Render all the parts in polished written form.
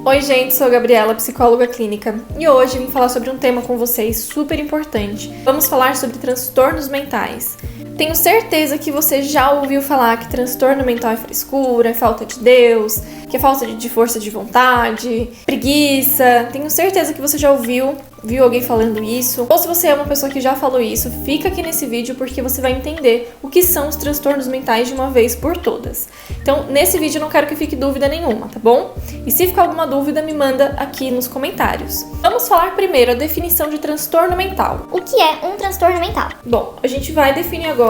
Oi gente, sou a Gabriela, psicóloga clínica, e hoje vim falar sobre um tema com vocês super importante. Vamos falar sobre transtornos mentais. Tenho certeza que você já ouviu falar que transtorno mental é frescura, é falta de Deus, que é falta de força de vontade, preguiça. Tenho certeza que você já viu alguém falando isso. Ou se você é uma pessoa que já falou isso, fica aqui nesse vídeo porque você vai entender o que são os transtornos mentais de uma vez por todas. Então, nesse vídeo eu não quero que fique dúvida nenhuma, tá bom? E se ficar alguma dúvida, me manda aqui nos comentários. Vamos falar primeiro a definição de transtorno mental. O que é um transtorno mental? Bom, a gente vai definir agora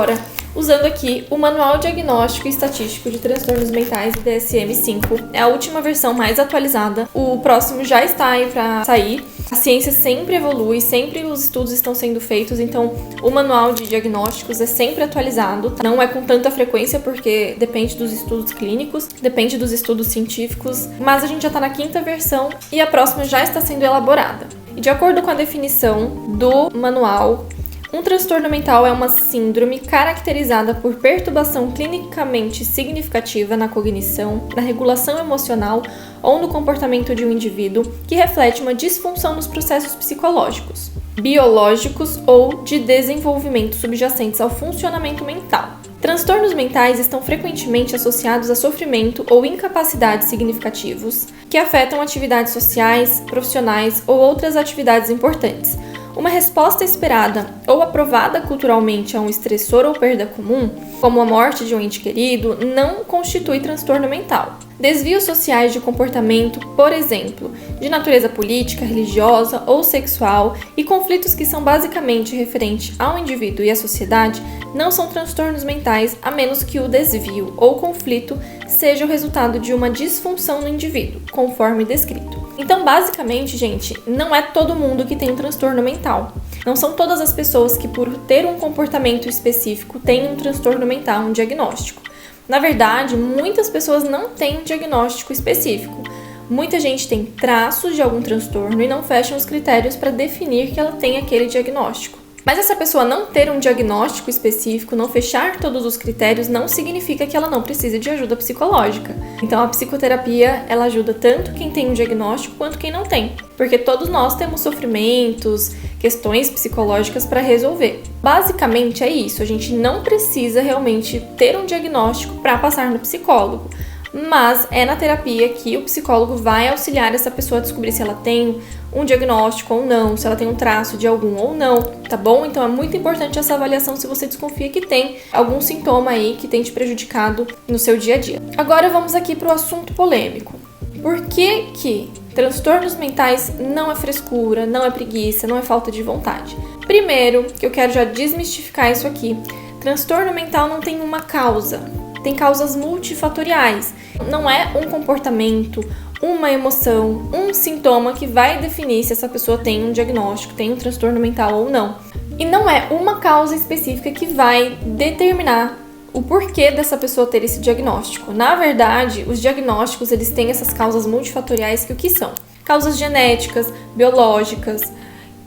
usando aqui o Manual Diagnóstico e Estatístico de Transtornos Mentais, DSM-5. É a última versão mais atualizada. O próximo já está aí para sair. A ciência sempre evolui, sempre os estudos estão sendo feitos, então o manual de diagnósticos é sempre atualizado. Não é com tanta frequência porque depende dos estudos clínicos, depende dos estudos científicos, mas a gente já está na 5ª versão e a próxima já está sendo elaborada. E de acordo com a definição do manual, um transtorno mental é uma síndrome caracterizada por perturbação clinicamente significativa na cognição, na regulação emocional ou no comportamento de um indivíduo que reflete uma disfunção nos processos psicológicos, biológicos ou de desenvolvimento subjacentes ao funcionamento mental. Transtornos mentais estão frequentemente associados a sofrimento ou incapacidades significativos que afetam atividades sociais, profissionais ou outras atividades importantes. Uma resposta esperada ou aprovada culturalmente a um estressor ou perda comum, como a morte de um ente querido, não constitui transtorno mental. Desvios sociais de comportamento, por exemplo, de natureza política, religiosa ou sexual, e conflitos que são basicamente referentes ao indivíduo e à sociedade, não são transtornos mentais a menos que o desvio ou conflito seja o resultado de uma disfunção no indivíduo, conforme descrito. Então, basicamente, gente, não é todo mundo que tem um transtorno mental. Não são todas as pessoas que, por ter um comportamento específico, têm um transtorno mental, um diagnóstico. Na verdade, muitas pessoas não têm um diagnóstico específico. Muita gente tem traços de algum transtorno e não fecham os critérios para definir que ela tem aquele diagnóstico. Mas essa pessoa não ter um diagnóstico específico, não fechar todos os critérios, não significa que ela não precise de ajuda psicológica. Então a psicoterapia, ela ajuda tanto quem tem um diagnóstico quanto quem não tem. Porque todos nós temos sofrimentos, questões psicológicas para resolver. Basicamente é isso, a gente não precisa realmente ter um diagnóstico para passar no psicólogo. Mas é na terapia que o psicólogo vai auxiliar essa pessoa a descobrir se ela tem um diagnóstico ou não, se ela tem um traço de algum ou não, tá bom? Então é muito importante essa avaliação se você desconfia que tem algum sintoma aí que tem te prejudicado no seu dia a dia. Agora vamos aqui para o assunto polêmico. Por que transtornos mentais não é frescura, não é preguiça, não é falta de vontade? Primeiro, que eu quero já desmistificar isso aqui, transtorno mental não tem uma causa. Tem causas multifatoriais. Não é um comportamento, uma emoção, um sintoma que vai definir se essa pessoa tem um diagnóstico, tem um transtorno mental ou não. E não é uma causa específica que vai determinar o porquê dessa pessoa ter esse diagnóstico. Na verdade, os diagnósticos eles têm essas causas multifatoriais que o que são? Causas genéticas, biológicas,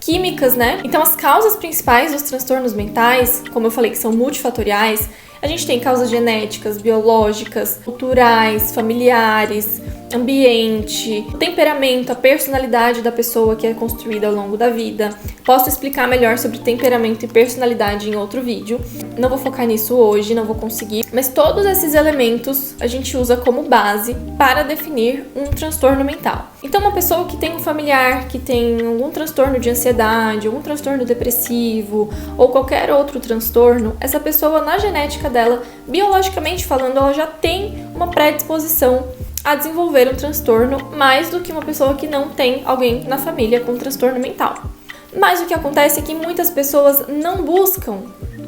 químicas, né? Então as causas principais dos transtornos mentais, como eu falei que são multifatoriais, a gente tem causas genéticas, biológicas, culturais, familiares, ambiente, o temperamento, a personalidade da pessoa que é construída ao longo da vida. Posso explicar melhor sobre temperamento e personalidade em outro vídeo. Não vou focar nisso hoje, não vou conseguir. Mas todos esses elementos a gente usa como base para definir um transtorno mental. Então, uma pessoa que tem um familiar que tem algum transtorno de ansiedade, algum transtorno depressivo ou qualquer outro transtorno, essa pessoa, na genética dela, biologicamente falando, ela já tem uma predisposição a desenvolver um transtorno mais do que uma pessoa que não tem alguém na família com transtorno mental. Mas o que acontece é que muitas pessoas não buscam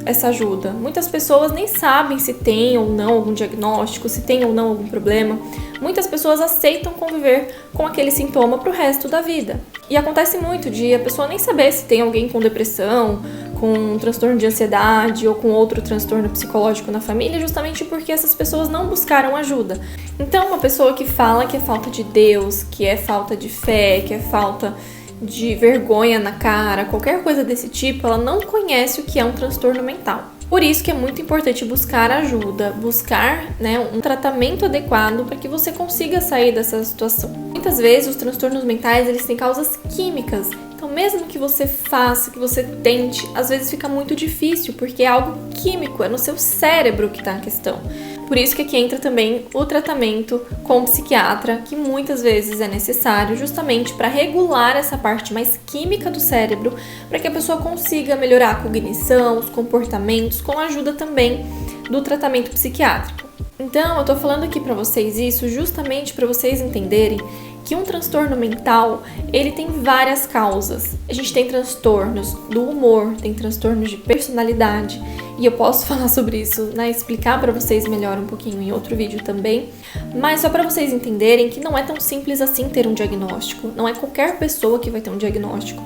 essa ajuda. Muitas pessoas nem sabem se tem ou não algum diagnóstico, se tem ou não algum problema. Muitas pessoas aceitam conviver com aquele sintoma pro resto da vida. E acontece muito de a pessoa nem saber se tem alguém com depressão, com um transtorno de ansiedade ou com outro transtorno psicológico na família, justamente porque essas pessoas não buscaram ajuda. Então, uma pessoa que fala que é falta de Deus, que é falta de fé, que é falta de vergonha na cara, qualquer coisa desse tipo, ela não conhece o que é um transtorno mental. Por isso que é muito importante buscar ajuda, buscar, um tratamento adequado para que você consiga sair dessa situação. Muitas vezes os transtornos mentais eles têm causas químicas, então mesmo que você faça, que você tente, às vezes fica muito difícil porque é algo químico, é no seu cérebro que está a questão. Por isso que aqui entra também o tratamento com o psiquiatra, que muitas vezes é necessário justamente para regular essa parte mais química do cérebro, para que a pessoa consiga melhorar a cognição, os comportamentos, com a ajuda também do tratamento psiquiátrico. Então, eu tô falando aqui para vocês isso justamente para vocês entenderem que um transtorno mental, ele tem várias causas. A gente tem transtornos do humor, tem transtornos de personalidade, e eu posso falar sobre isso, explicar para vocês melhor um pouquinho em outro vídeo também, mas só para vocês entenderem que não é tão simples assim ter um diagnóstico, não é qualquer pessoa que vai ter um diagnóstico,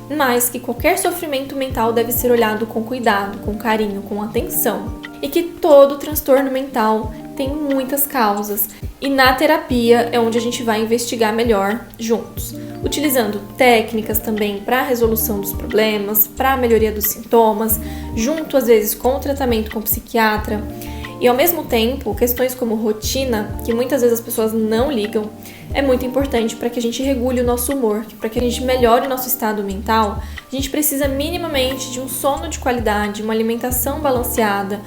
mas que qualquer sofrimento mental deve ser olhado com cuidado, com carinho, com atenção, e que todo transtorno mental tem muitas causas, e na terapia é onde a gente vai investigar melhor juntos, utilizando técnicas também para a resolução dos problemas, para a melhoria dos sintomas, junto às vezes com o tratamento com o psiquiatra, e ao mesmo tempo questões como rotina, que muitas vezes as pessoas não ligam, é muito importante para que a gente regule o nosso humor, para que a gente melhore o nosso estado mental. A gente precisa minimamente de um sono de qualidade, uma alimentação balanceada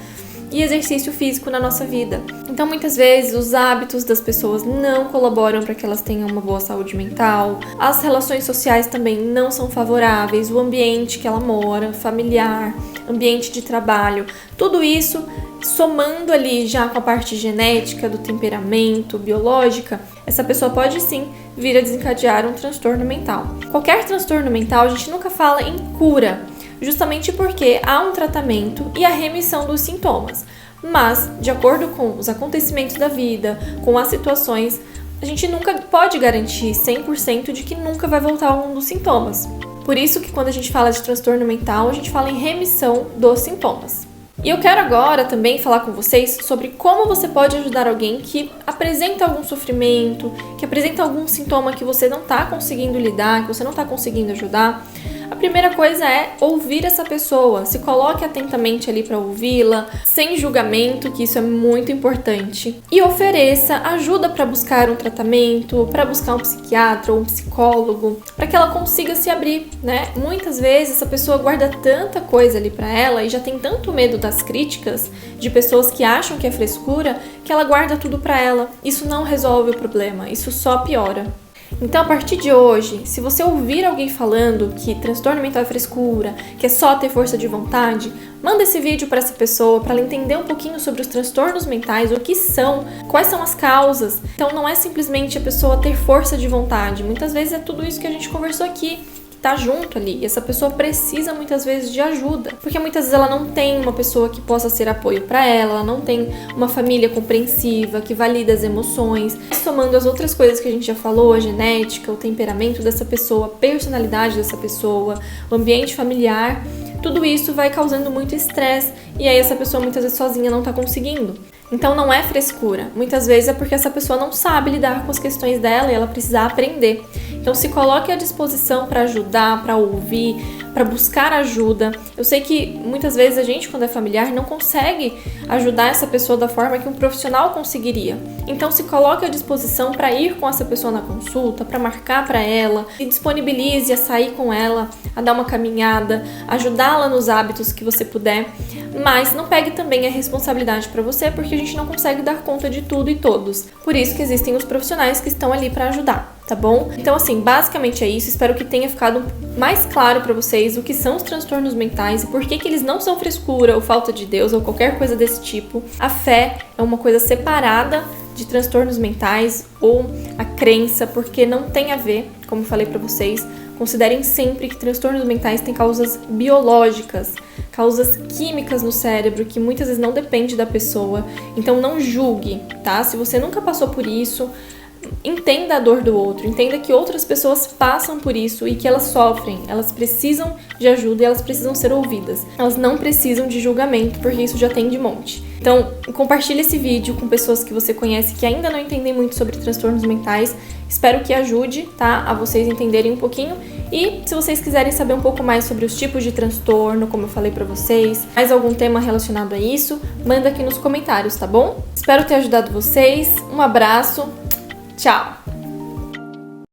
e exercício físico na nossa vida. Então, muitas vezes, os hábitos das pessoas não colaboram para que elas tenham uma boa saúde mental, as relações sociais também não são favoráveis, o ambiente que ela mora, familiar, ambiente de trabalho, tudo isso somando ali já com a parte genética, do temperamento, biológica, essa pessoa pode sim vir a desencadear um transtorno mental. Qualquer transtorno mental, a gente nunca fala em cura, justamente porque há um tratamento e a remissão dos sintomas. Mas, de acordo com os acontecimentos da vida, com as situações, a gente nunca pode garantir 100% de que nunca vai voltar algum dos sintomas. Por isso que quando a gente fala de transtorno mental, a gente fala em remissão dos sintomas. E eu quero agora também falar com vocês sobre como você pode ajudar alguém que apresenta algum sofrimento, que apresenta algum sintoma que você não está conseguindo lidar, que você não está conseguindo ajudar. A primeira coisa é ouvir essa pessoa, se coloque atentamente ali para ouvi-la, sem julgamento, que isso é muito importante, e ofereça ajuda para buscar um tratamento, para buscar um psiquiatra ou um psicólogo, para que ela consiga se abrir, Muitas vezes essa pessoa guarda tanta coisa ali para ela e já tem tanto medo das críticas de pessoas que acham que é frescura, que ela guarda tudo para ela. Isso não resolve o problema, isso só piora. Então, a partir de hoje, se você ouvir alguém falando que transtorno mental é frescura, que é só ter força de vontade, manda esse vídeo para essa pessoa, para ela entender um pouquinho sobre os transtornos mentais, o que são, quais são as causas. Então, não é simplesmente a pessoa ter força de vontade. Muitas vezes é tudo isso que a gente conversou aqui, tá junto ali, e essa pessoa precisa muitas vezes de ajuda, porque muitas vezes ela não tem uma pessoa que possa ser apoio para ela não tem uma família compreensiva, que valida as emoções, somando as outras coisas que a gente já falou, a genética, o temperamento dessa pessoa, a personalidade dessa pessoa, o ambiente familiar, tudo isso vai causando muito estresse, e aí essa pessoa muitas vezes sozinha não tá conseguindo. Então não é frescura, muitas vezes é porque essa pessoa não sabe lidar com as questões dela e ela precisa aprender. Então se coloque à disposição para ajudar, para ouvir, para buscar ajuda. Eu sei que muitas vezes a gente, quando é familiar, não consegue ajudar essa pessoa da forma que um profissional conseguiria. Então se coloque à disposição para ir com essa pessoa na consulta, para marcar para ela, se disponibilize a sair com ela, a dar uma caminhada, ajudá-la nos hábitos que você puder, mas não pegue também a responsabilidade para você, porque a gente não consegue dar conta de tudo e todos. Por isso que existem os profissionais que estão ali para ajudar, tá bom? Então assim, basicamente é isso, espero que tenha ficado mais claro para vocês o que são os transtornos mentais e por que eles não são frescura ou falta de Deus ou qualquer coisa desse tipo. A fé é uma coisa separada de transtornos mentais ou a crença, porque não tem a ver, como eu falei para vocês. Considerem sempre que transtornos mentais têm causas biológicas, causas químicas no cérebro, que muitas vezes não depende da pessoa. Então não julgue, tá? Se você nunca passou por isso, entenda a dor do outro, entenda que outras pessoas passam por isso e que elas sofrem, elas precisam de ajuda e elas precisam ser ouvidas. Elas não precisam de julgamento, porque isso já tem de monte. Então, compartilhe esse vídeo com pessoas que você conhece que ainda não entendem muito sobre transtornos mentais. Espero que ajude, tá? A vocês entenderem um pouquinho. E se vocês quiserem saber um pouco mais sobre os tipos de transtorno, como eu falei pra vocês, mais algum tema relacionado a isso, manda aqui nos comentários, tá bom? Espero ter ajudado vocês. Um abraço. Tchau!